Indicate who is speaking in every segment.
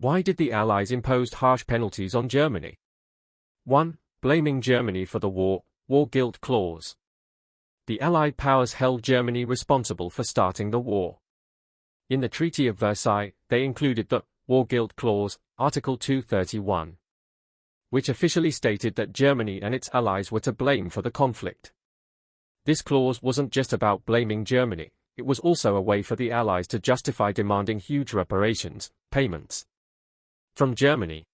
Speaker 1: Why did the Allies impose harsh penalties on Germany? 1. Blaming Germany for the war guilt clause. The Allied powers held Germany responsible for starting the war. In the Treaty of Versailles, they included the war guilt clause, Article 231, which officially stated that Germany and its allies were to blame for the conflict. This clause wasn't just about blaming Germany, it was also a way for the Allies to justify demanding huge reparations, payments, from Germany.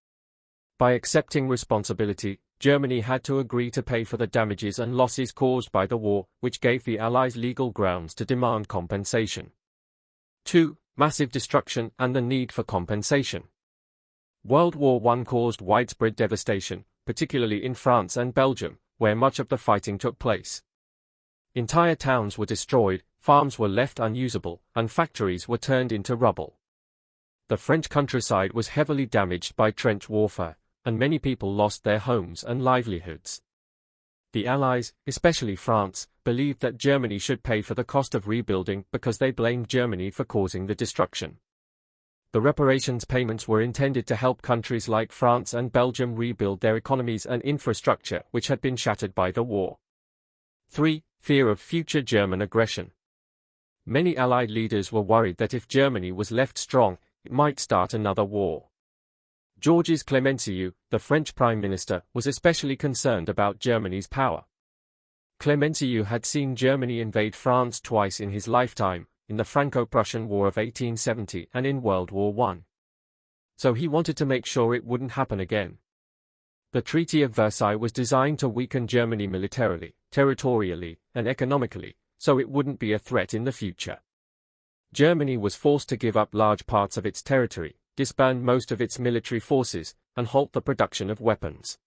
Speaker 1: By accepting responsibility, Germany had to agree to pay for the damages and losses caused by the war, which gave the Allies legal grounds to demand compensation. 2. Massive destruction and the need for compensation. World War I caused widespread devastation, particularly in France and Belgium, where much of the fighting took place. Entire towns were destroyed, farms were left unusable, and factories were turned into rubble. The French countryside was heavily damaged by trench warfare, and many people lost their homes and livelihoods. The Allies, especially France, believed that Germany should pay for the cost of rebuilding because they blamed Germany for causing the destruction. The reparations payments were intended to help countries like France and Belgium rebuild their economies and infrastructure which had been shattered by the war. 3. Fear of future German aggression. Many Allied leaders were worried that if Germany was left strong, it might start another war. Georges Clemenceau, the French Prime Minister, was especially concerned about Germany's power. Clemenceau had seen Germany invade France twice in his lifetime, in the Franco-Prussian War of 1870 and in World War I. So he wanted to make sure it wouldn't happen again. The Treaty of Versailles was designed to weaken Germany militarily, territorially, and economically, so it wouldn't be a threat in the future. Germany was forced to give up large parts of its territory, disband most of its military forces, and halt the production of weapons.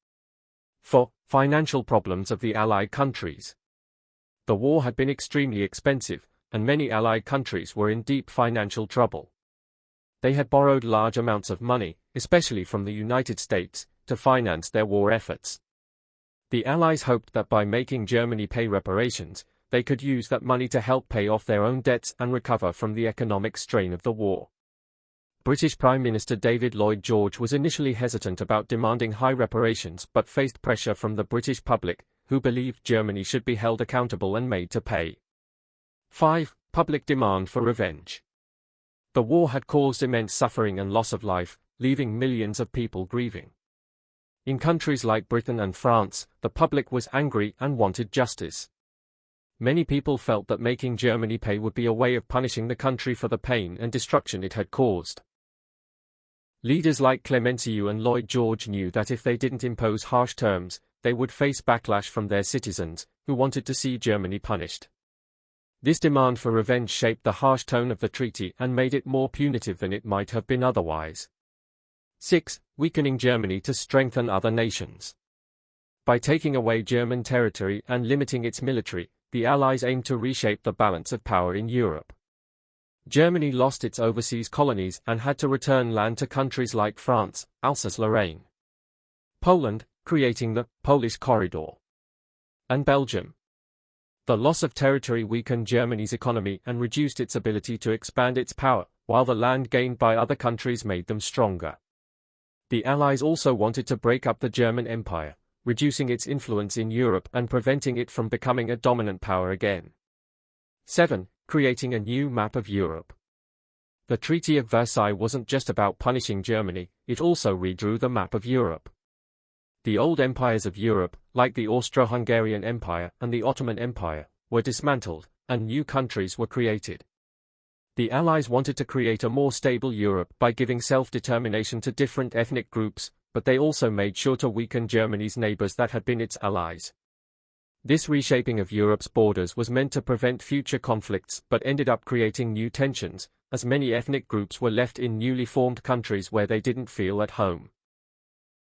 Speaker 1: 4. Financial problems of the Allied countries. The war had been extremely expensive, and many Allied countries were in deep financial trouble. They had borrowed large amounts of money, especially from the United States, to finance their war efforts. The Allies hoped that by making Germany pay reparations, they could use that money to help pay off their own debts and recover from the economic strain of the war. British Prime Minister David Lloyd George was initially hesitant about demanding high reparations but faced pressure from the British public, who believed Germany should be held accountable and made to pay. 5. Public demand for revenge. The war had caused immense suffering and loss of life, leaving millions of people grieving. In countries like Britain and France, the public was angry and wanted justice. Many people felt that making Germany pay would be a way of punishing the country for the pain and destruction it had caused. Leaders like Clemenceau and Lloyd George knew that if they didn't impose harsh terms, they would face backlash from their citizens, who wanted to see Germany punished. This demand for revenge shaped the harsh tone of the treaty and made it more punitive than it might have been otherwise. 6. Weakening Germany to strengthen other nations. By taking away German territory and limiting its military, the Allies aimed to reshape the balance of power in Europe. Germany lost its overseas colonies and had to return land to countries like France, Alsace-Lorraine, Poland, creating the Polish Corridor, and Belgium. The loss of territory weakened Germany's economy and reduced its ability to expand its power, while the land gained by other countries made them stronger. The Allies also wanted to break up the German Empire, reducing its influence in Europe and preventing it from becoming a dominant power again. 7. Creating a new map of Europe. The Treaty of Versailles wasn't just about punishing Germany, it also redrew the map of Europe. The old empires of Europe, like the Austro-Hungarian Empire and the Ottoman Empire, were dismantled, and new countries were created. The Allies wanted to create a more stable Europe by giving self-determination to different ethnic groups, but they also made sure to weaken Germany's neighbors that had been its allies. This reshaping of Europe's borders was meant to prevent future conflicts but ended up creating new tensions, as many ethnic groups were left in newly formed countries where they didn't feel at home.